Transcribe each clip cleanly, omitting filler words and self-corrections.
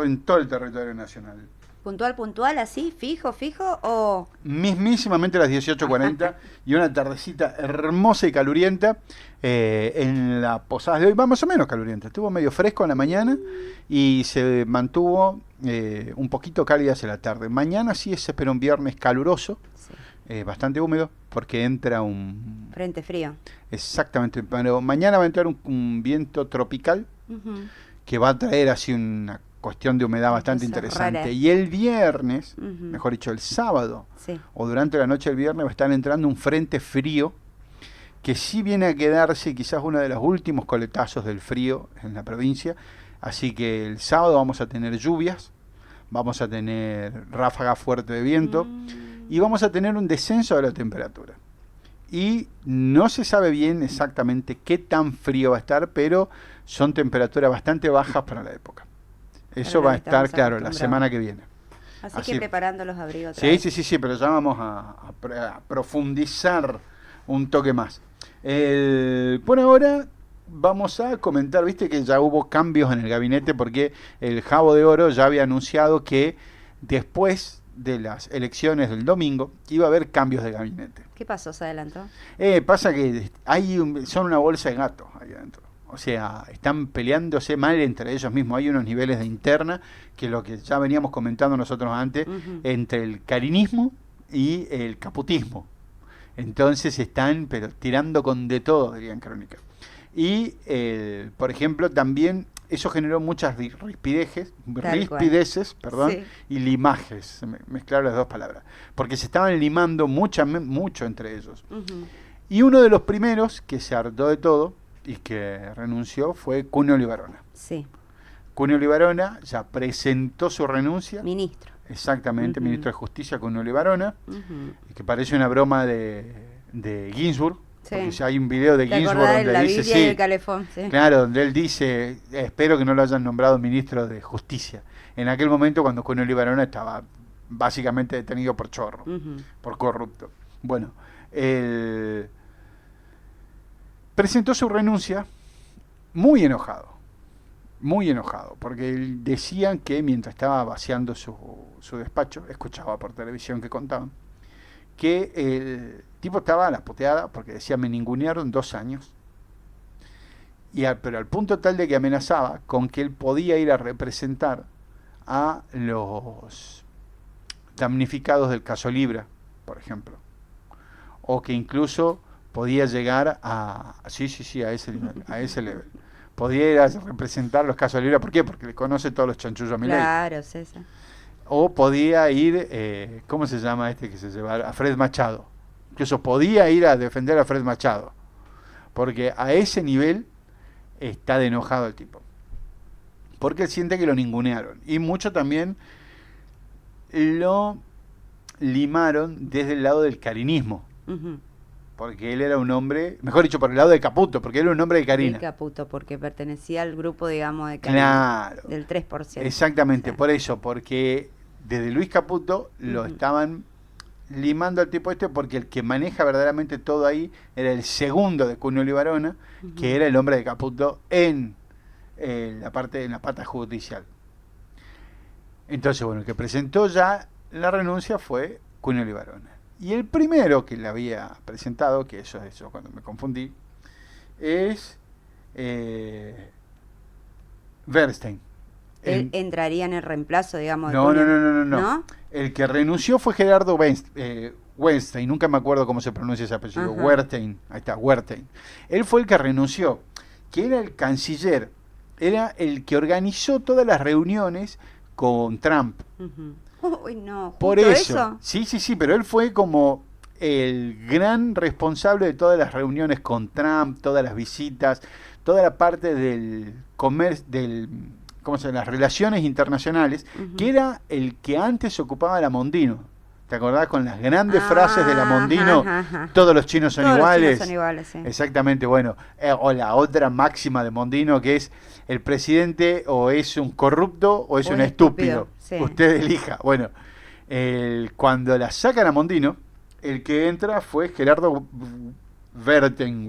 en todo el territorio nacional. Puntual, así, fijo, o... Mismísimamente a las 18:40 y una tardecita hermosa y calurienta en la Posadas de hoy, va más o menos calurienta, estuvo medio fresco en la mañana y se mantuvo un poquito cálida hacia la tarde. Mañana sí se espera un viernes caluroso, Sí. bastante húmedo, porque entra un... Frente frío. Exactamente, pero mañana va a entrar un viento tropical Ujú. que va a traer así una cuestión de humedad Una bastante cosa interesante. rara. Y el viernes, Ujú. mejor dicho, el sábado, Sí. o durante la noche del viernes, va a estar entrando un frente frío que sí viene a quedarse quizás uno de los últimos coletazos del frío en la provincia. Así que el sábado vamos a tener lluvias, vamos a tener ráfagas fuertes de viento y vamos a tener un descenso de la temperatura. Y no se sabe bien exactamente qué tan frío va a estar, pero son temperaturas bastante bajas para la época. Eso Para va lo a que estar, estamos claro, la acostumbrados. semana que viene. Así Así. que preparando los abrigos otra Sí, vez. sí, sí, sí, pero ya vamos a profundizar un toque más. Por ahora vamos a comentar, viste que ya hubo cambios en el gabinete porque el Jabo de Oro ya había anunciado que después de las elecciones del domingo iba a haber cambios de gabinete. ¿Qué pasó? ¿Se adelantó? Pasa que son una bolsa de gatos ahí adentro. O sea, están peleándose mal entre ellos mismos. Hay unos niveles de interna que lo que ya veníamos comentando nosotros antes, Ujú. entre el carinismo y el caputismo. Entonces están, pero tirando con de todo, dirían Crónica. Y, por ejemplo, también eso generó muchas rispideces, perdón, Sí. y limajes. Mezclaron las dos palabras. Porque se estaban limando mucho entre ellos. Ujú. Y uno de los primeros que se hartó de todo y que renunció fue Cunio Olivarona. Sí. Cunio Olivarona ya presentó su renuncia. Ministro. Exactamente, Ujú. ministro de Justicia Cunio Olivarona, Ujú. que parece una broma de Ginsburg, Sí. porque ya hay un video de ¿Te Ginsburg acordás de donde la dice, Biblia y el sí, calefón? Sí. claro, donde él dice, espero que no lo hayan nombrado ministro de Justicia. En aquel momento cuando Cunio Olivarona estaba básicamente detenido por chorro, Ujú. por corrupto. Bueno, el presentó su renuncia muy enojado, porque decían que mientras estaba vaciando su despacho, escuchaba por televisión que contaban, que el tipo estaba a la puteada porque decía me ningunearon 2 años, pero al punto tal de que amenazaba con que él podía ir a representar a los damnificados del caso Libra, por ejemplo, o que incluso podía llegar sí, a ese nivel. Podía ir a representar los casos libres. ¿Por qué? Porque le conoce todos los chanchullos a Milei. Claro, César. O podía ir, ¿cómo se llama este que se lleva? A Fred Machado. Incluso podía ir a defender a Fred Machado. Porque a ese nivel está de enojado el tipo. Porque él siente que lo ningunearon. Y mucho también lo limaron desde el lado del carinismo. Ujú. Porque él era un hombre, mejor dicho, por el lado de Caputo, porque él era un hombre de De Carina. Caputo, porque pertenecía al grupo, digamos, de Karina, Claro. del 3%. Exactamente, O sea. por eso, porque desde Luis Caputo lo Ujú. estaban limando al tipo este porque el que maneja verdaderamente todo ahí era el segundo de Cunio Olivarona, Ujú. que era el hombre de Caputo en la pata judicial. Entonces, bueno, el que presentó ya la renuncia fue Cunio Olivarona. Y el primero que le había presentado, que eso es eso cuando me confundí, es Bernstein. Él entraría en el reemplazo, digamos, de No, no, Cunio. no, no, no, no. ¿No? El que renunció fue Gerardo Weinstein, nunca me acuerdo cómo se pronuncia ese apellido. Ajá. Wertheim, ahí está, Wertheim. Él fue el que renunció, que era el canciller, era el que organizó todas las reuniones con Trump. Ujú. Uy, no, justo Por eso. sí, sí, sí, pero él fue como el gran responsable de todas las reuniones con Trump, todas las visitas, toda la parte del comercio, ¿cómo se llama? Las relaciones internacionales, Ujú. que era el que antes se ocupaba de la Mondino. ¿Te acordás con las grandes frases de la Mondino? Ajá, ajá. Todos los chinos son Todos los iguales. chinos son iguales, sí. Exactamente, bueno. O la otra máxima de Mondino que es el presidente o es un corrupto o es O un es estúpido. estúpido, sí. Usted elija. Bueno, cuando la sacan a Mondino, el que entra fue Gerardo Wertheim,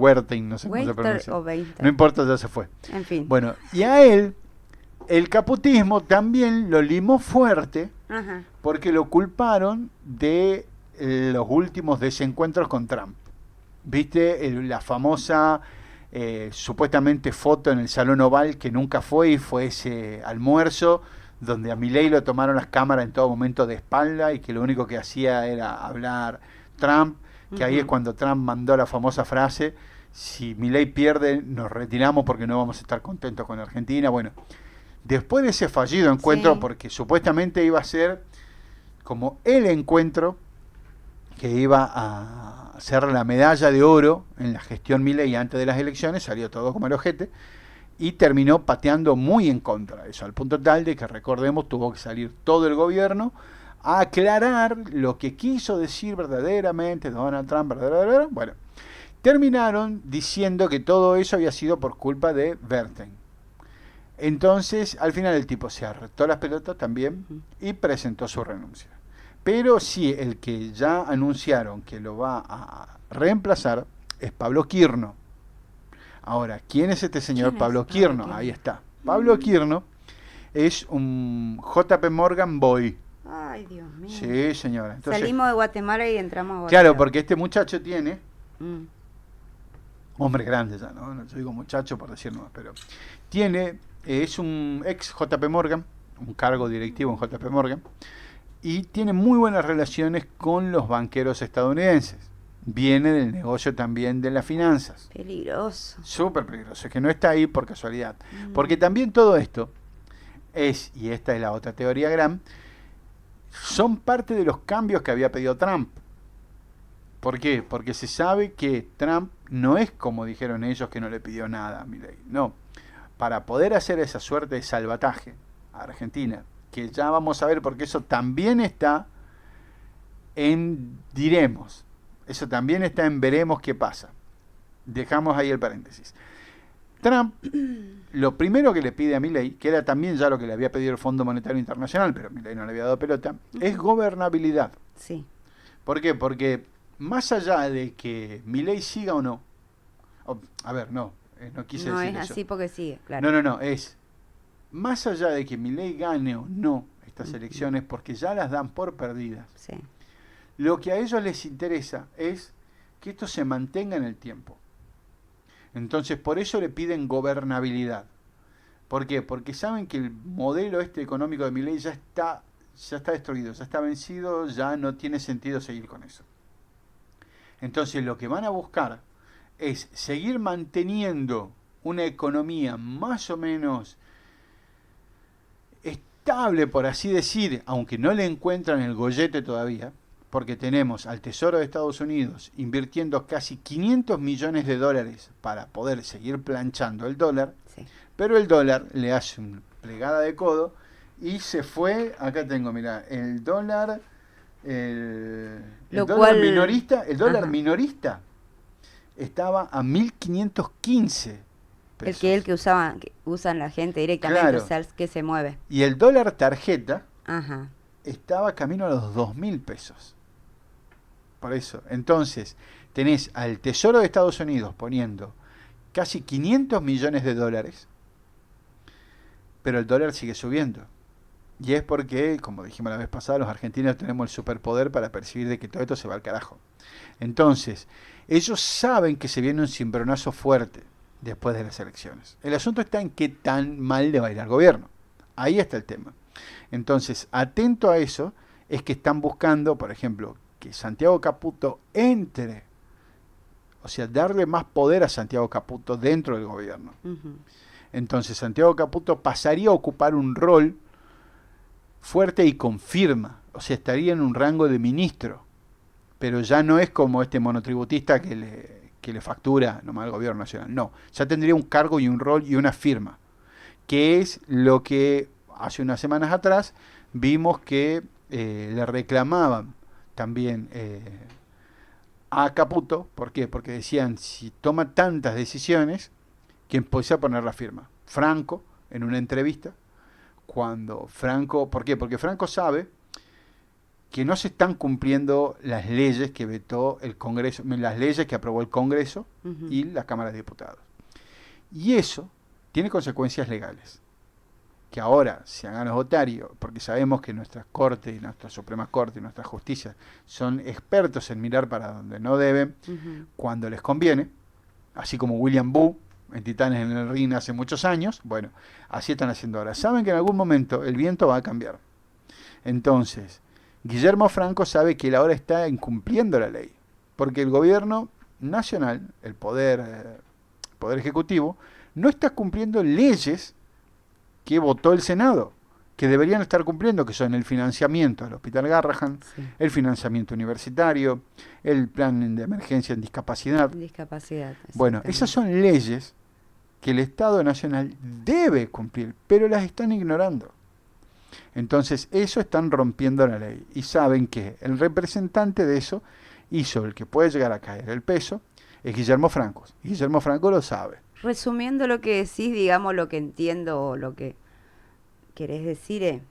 no sé cómo se Weinster pronuncia. o Weinster. No importa, ya se fue. En fin. Bueno, y a él El caputismo también lo limó fuerte Ajá. porque lo culparon de los últimos desencuentros con Trump. ¿Viste? La famosa supuestamente foto en el Salón Oval que nunca fue, y fue ese almuerzo donde a Milei lo tomaron las cámaras en todo momento de espalda y que lo único que hacía era hablar Trump, que ahí es cuando Trump mandó la famosa frase: si Milei pierde nos retiramos porque no vamos a estar contentos con Argentina. Bueno, después de ese fallido encuentro, Sí. porque supuestamente iba a ser como el encuentro que iba a hacer la medalla de oro en la gestión Milei antes de las elecciones, salió todo como el ojete, y terminó pateando muy en contra de eso, al punto tal de que, recordemos, tuvo que salir todo el gobierno a aclarar lo que quiso decir verdaderamente Donald Trump. Bueno, terminaron diciendo que todo eso había sido por culpa de Verten. Entonces, al final el tipo se hartó las pelotas también y presentó su renuncia. Pero sí, el que ya anunciaron que lo va a reemplazar es Pablo Quirno. Ahora, ¿quién es este señor Pablo Quirno? Ahí está. Pablo Quirno es un JP Morgan boy. Ay, Dios mío. Sí, señora. Entonces, salimos de Guatemala y entramos a Guatemala. claro, porque este muchacho tiene, Mm. hombre grande ya, ¿no? Yo digo muchacho por decir no, pero tiene, es un ex JP Morgan, un cargo directivo en JP Morgan, y tiene muy buenas relaciones con los banqueros estadounidenses. Viene del negocio también de las finanzas. Peligroso. Súper peligroso, es que no está ahí por casualidad. Porque también todo esto es, y esta es la otra teoría gran, son parte de los cambios que había pedido Trump. ¿Por qué? Porque se sabe que Trump no es como dijeron ellos, que no le pidió nada a Milei. No, para poder hacer esa suerte de salvataje a Argentina, que ya vamos a ver, porque eso también está en diremos, eso también está en veremos qué pasa. Dejamos ahí el paréntesis. Trump, lo primero que le pide a Milei, que era también ya lo que le había pedido el Fondo Monetario Internacional, pero Milei no le había dado pelota, es gobernabilidad. Sí. ¿Por qué? Porque más allá de que Milei siga o no, a ver, no quise No decir es eso. así porque sigue, claro. No, es más allá de que Milei gane o no estas elecciones, porque ya las dan por perdidas. Sí. Lo que a ellos les interesa es que esto se mantenga en el tiempo. Entonces, por eso le piden gobernabilidad. ¿Por qué? Porque saben que el modelo económico de Milei ya está destruido, ya está vencido, ya no tiene sentido seguir con eso. Entonces, lo que van a buscar es seguir manteniendo una economía más o menos estable, por así decir, aunque no le encuentran el gollete todavía, porque tenemos al Tesoro de Estados Unidos invirtiendo casi 500 millones de dólares para poder seguir planchando el dólar, Sí. pero el dólar le hace una plegada de codo y se fue, acá tengo, mira, el dólar minorista, minorista estaba a 1515 pesos. El que usan la gente directamente, Claro. o sea, el que se mueve. Y el dólar tarjeta Ajá. estaba camino a los 2.000 pesos. Por eso, entonces, tenés al Tesoro de Estados Unidos poniendo casi 500 millones de dólares, pero el dólar sigue subiendo. Y es porque, como dijimos la vez pasada, los argentinos tenemos el superpoder para percibir de que todo esto se va al carajo. Entonces, ellos saben que se viene un cimbronazo fuerte después de las elecciones. El asunto está en qué tan mal le va a ir al gobierno. Ahí está el tema. Entonces, atento a eso, es que están buscando, por ejemplo, que Santiago Caputo entre, o sea, darle más poder a Santiago Caputo dentro del gobierno. Entonces, Santiago Caputo pasaría a ocupar un rol fuerte y con firma, o sea, estaría en un rango de ministro, pero ya no es como este monotributista que le factura nomás al gobierno nacional. No, ya tendría un cargo y un rol y una firma, que es lo que hace unas semanas atrás vimos que le reclamaban también a Caputo. ¿Por qué? Porque decían, si toma tantas decisiones, que empiece a poner la firma. Franco, en una entrevista, cuando Franco, ¿por qué? Porque Franco sabe que no se están cumpliendo las leyes que vetó el Congreso, las leyes que aprobó el Congreso y la Cámara de Diputados. Y eso tiene consecuencias legales. que ahora se hagan los otarios, porque sabemos que nuestras cortes y nuestra Suprema Corte y nuestra justicia son expertos en mirar para donde no deben, cuando les conviene, así como William Boo en Titanes en el Ring hace muchos años. Bueno, así están haciendo ahora. Saben que en algún momento el viento va a cambiar. Entonces, Guillermo Franco sabe que él ahora está incumpliendo la ley, porque el gobierno nacional, el poder ejecutivo, no está cumpliendo leyes que votó el Senado, que deberían estar cumpliendo, que son el financiamiento del Hospital Garrahan, el financiamiento universitario, el plan de emergencia en discapacidad. Bueno, esas son leyes que el Estado Nacional debe cumplir, pero las están ignorando. Entonces, eso están rompiendo la ley. Y saben que el representante de eso, y sobre el que puede llegar a caer el peso, es Guillermo Franco. Y Guillermo Franco lo sabe. Resumiendo lo que decís, digamos, lo que entiendo o lo que querés decir,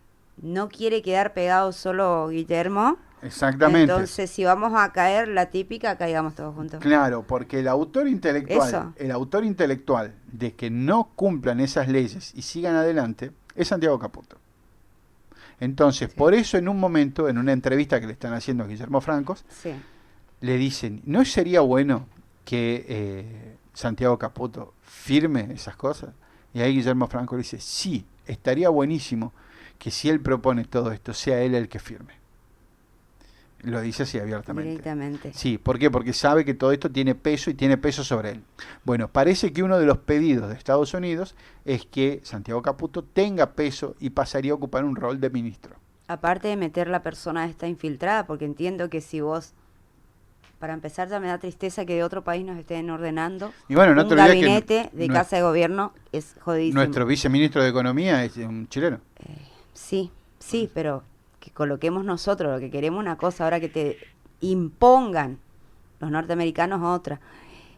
no quiere quedar pegado solo Guillermo. Exactamente. Entonces, si vamos a caer, la típica, caigamos todos juntos. Claro, porque el autor intelectual de que no cumplan esas leyes y sigan adelante es Santiago Caputo. Entonces, por eso en un momento, en una entrevista que le están haciendo a Guillermo Franco, le dicen, ¿no sería bueno que Santiago Caputo firme esas cosas? Y ahí Guillermo Franco le dice, sí, estaría buenísimo que si él propone todo esto, sea él el que firme. Lo dice así abiertamente. Directamente. Sí, ¿por qué? Porque sabe que todo esto tiene peso y tiene peso sobre él. Bueno, parece que uno de los pedidos de Estados Unidos es que Santiago Caputo tenga peso y pasaría a ocupar un rol de ministro. Aparte de meter la persona esta infiltrada, porque entiendo que si vos, para empezar ya me da tristeza que de otro país nos estén ordenando. Y bueno, no un te olvides gabinete de casa de gobierno es jodidísimo. Nuestro viceministro de Economía es un chileno. Sí, pero que coloquemos nosotros lo que queremos una cosa, ahora que te impongan los norteamericanos otra.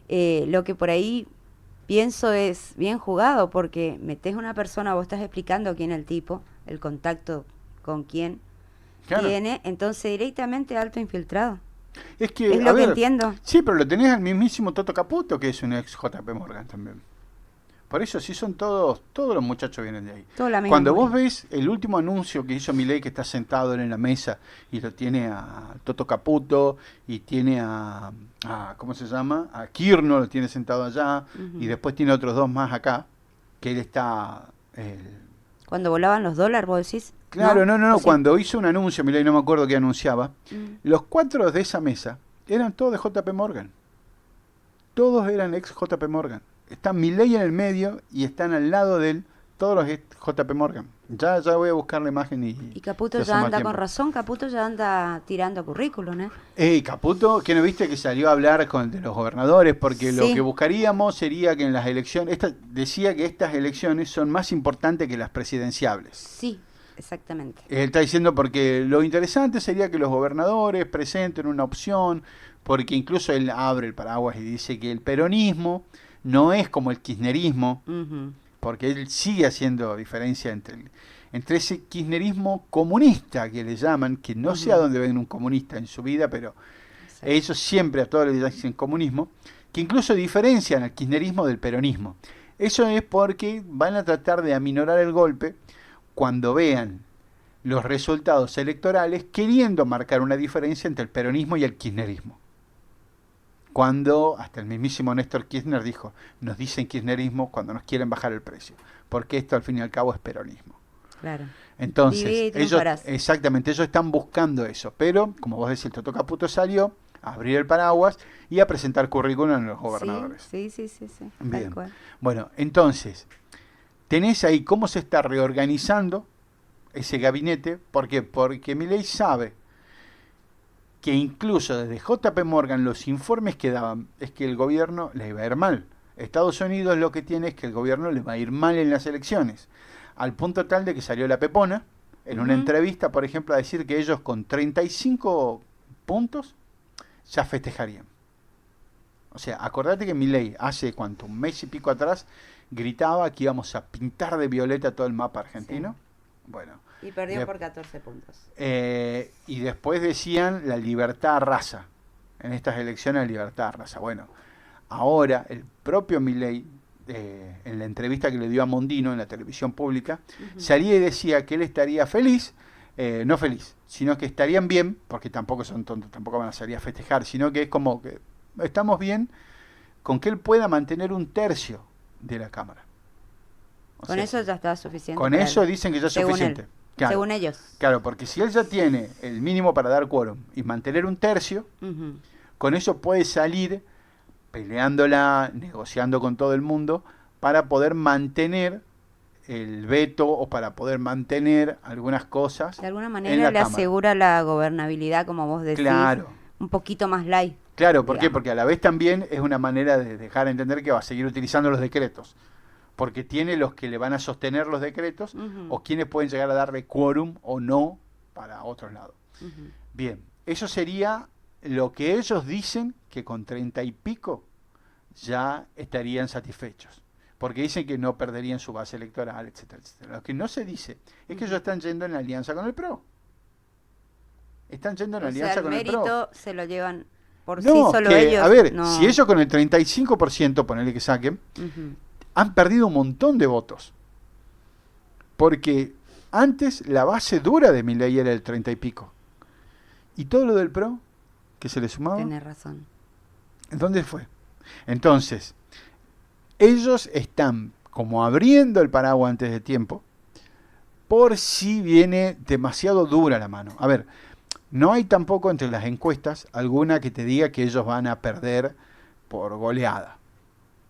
Lo que por ahí pienso es bien jugado, porque metes una persona, vos estás explicando quién es el tipo, el contacto con quién tiene, entonces directamente alto infiltrado. Es que, es lo que entiendo. Sí, pero lo tenés al mismísimo Toto Caputo, que es un ex JP Morgan también. Por eso sí son todos los muchachos vienen de ahí. Cuando vos ves el último anuncio que hizo Milei, que está sentado él en la mesa y lo tiene a Toto Caputo y tiene a ¿cómo se llama? A Kirno, lo tiene sentado allá, y después tiene otros dos más acá, que él está... Cuando volaban los dólares, vos decís. Claro, no, cuando hizo un anuncio, Milei, no me acuerdo qué anunciaba, los cuatro de esa mesa eran todos de JP Morgan. Todos eran ex JP Morgan. Está Milei en el medio y están al lado de él todos los JP Morgan. Ya voy a buscar la imagen y Caputo ya anda con razón, Caputo ya anda tirando currículum, Caputo, ¿qué no viste que salió a hablar de los gobernadores? Porque lo que buscaríamos sería que en las elecciones, decía que estas elecciones son más importantes que las presidenciables. Sí, exactamente. Él está diciendo porque lo interesante sería que los gobernadores presenten una opción, porque incluso él abre el paraguas y dice que el peronismo no es como el kirchnerismo, porque él sigue haciendo diferencia entre ese kirchnerismo comunista que le llaman, que no sé a dónde ven un comunista en su vida, pero ellos siempre a todos les dicen comunismo, que incluso diferencian al kirchnerismo del peronismo. Eso es porque van a tratar de aminorar el golpe cuando vean los resultados electorales, queriendo marcar una diferencia entre el peronismo y el kirchnerismo. Cuando hasta el mismísimo Néstor Kirchner dijo, nos dicen kirchnerismo cuando nos quieren bajar el precio, porque esto al fin y al cabo es peronismo. Claro. Entonces, ellos están buscando eso, pero como vos decís, el Toto Caputo salió a abrir el paraguas y a presentar currículum a los gobernadores. Sí. Bien. Bueno, entonces, tenés ahí cómo se está reorganizando ese gabinete. ¿Por qué? Porque Milei sabe que incluso desde JP Morgan los informes que daban es que el gobierno le iba a ir mal. Estados Unidos lo que tiene es que el gobierno le va a ir mal en las elecciones, al punto tal de que salió la Pepona en una entrevista, por ejemplo, a decir que ellos con 35 puntos ya festejarían. O sea, acordate que Milei hace un mes y pico atrás gritaba que íbamos a pintar de violeta todo el mapa argentino. Sí. Bueno. Y perdió por 14 puntos. Y después decían la libertad arrasa. En estas elecciones la libertad arrasa. Bueno, ahora el propio Milei en la entrevista que le dio a Mondino en la televisión pública, salía y decía que él estaría feliz, no feliz, sino que estarían bien, porque tampoco son tontos, tampoco van a salir a festejar, sino que es como que estamos bien con que él pueda mantener un tercio de la Cámara. Con eso ya está suficiente. Con eso dicen que ya es suficiente. Claro, según ellos. Claro, porque si él ya tiene el mínimo para dar quórum y mantener un tercio, con eso puede salir peleándola, negociando con todo el mundo, para poder mantener el veto o para poder mantener algunas cosas. De alguna manera le asegura la gobernabilidad, como vos decís, claro, un poquito más light. Claro, ¿por qué? Porque a la vez también es una manera de dejar entender que va a seguir utilizando los decretos. Porque tiene los que le van a sostener los decretos o quienes pueden llegar a darle quórum o no para otros lados. Bien, eso sería lo que ellos dicen, que con 30 y pico ya estarían satisfechos. Porque dicen que no perderían su base electoral, etcétera, etcétera. Lo que no se dice es que ellos están yendo en alianza con el PRO. Están yendo en alianza con el PRO. El mérito se lo llevan por sí solo ellos. A ver, si ellos con el 35%, ponele que saquen, han perdido un montón de votos. Porque antes la base dura de Milei era el 30 y pico. Y todo lo del PRO, que se le sumaba. Tenés razón. ¿Dónde fue? Entonces, ellos están como abriendo el paraguas antes de tiempo, por si viene demasiado dura la mano. A ver, no hay tampoco entre las encuestas alguna que te diga que ellos van a perder por goleada.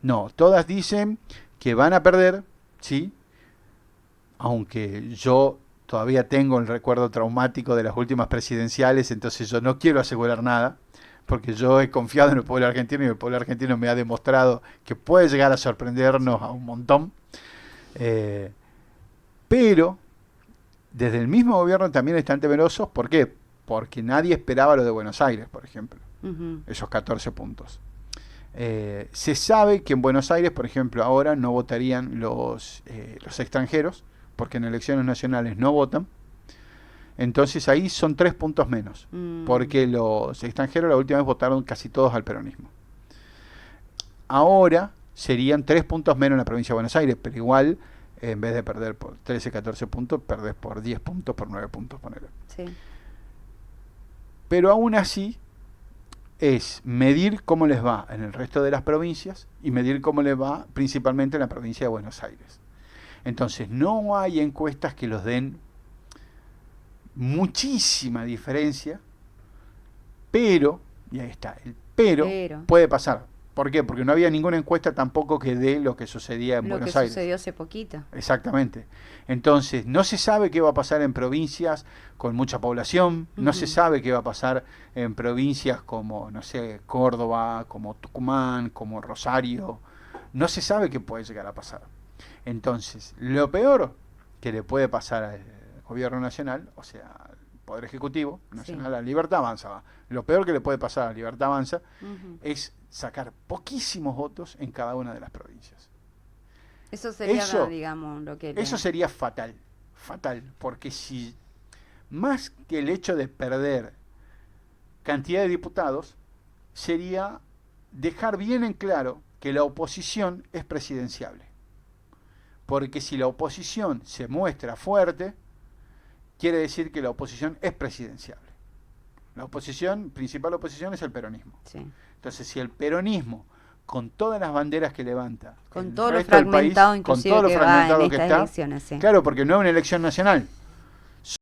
No, todas dicen que van a perder, sí, aunque yo todavía tengo el recuerdo traumático de las últimas presidenciales, entonces yo no quiero asegurar nada, porque yo he confiado en el pueblo argentino y el pueblo argentino me ha demostrado que puede llegar a sorprendernos a un montón. Pero desde el mismo gobierno también están temerosos. ¿Por qué? Porque nadie esperaba lo de Buenos Aires, por ejemplo, esos 14 puntos. Se sabe que en Buenos Aires, por ejemplo, ahora no votarían los extranjeros, porque en elecciones nacionales no votan. Entonces ahí son 3 puntos menos, porque los extranjeros la última vez votaron casi todos al peronismo. Ahora serían 3 puntos menos en la provincia de Buenos Aires, pero igual, en vez de perder por 13, 14 puntos, perdés por 10 puntos, por 9 puntos, ponele. Sí. Pero aún así, es medir cómo les va en el resto de las provincias y medir cómo les va principalmente en la provincia de Buenos Aires. Entonces, no hay encuestas que los den muchísima diferencia, pero, y ahí está, el pero puede pasar. ¿Por qué? Porque no había ninguna encuesta tampoco que dé lo que sucedía en Buenos Aires. Lo que sucedió hace poquito. Exactamente. Entonces, no se sabe qué va a pasar en provincias con mucha población, no se sabe qué va a pasar en provincias como, no sé, Córdoba, como Tucumán, como Rosario. No se sabe qué puede llegar a pasar. Entonces, lo peor que le puede pasar al gobierno nacional, o sea, al Poder Ejecutivo Nacional, a Libertad Avanza, lo peor que le puede pasar a Libertad Avanza es sacar poquísimos votos en cada una de las provincias. Eso sería, digamos, lo que... Eso sería fatal, porque si más que el hecho de perder cantidad de diputados, sería dejar bien en claro que la oposición es presidenciable. Porque si la oposición se muestra fuerte, quiere decir que la oposición es presidenciable. La oposición, principal oposición, es el peronismo. Sí. Entonces, si el peronismo, con todas las banderas que levanta, con todo lo fragmentado, inclusive, con todo lo fragmentado que está, elecciones, claro, porque no es una elección nacional,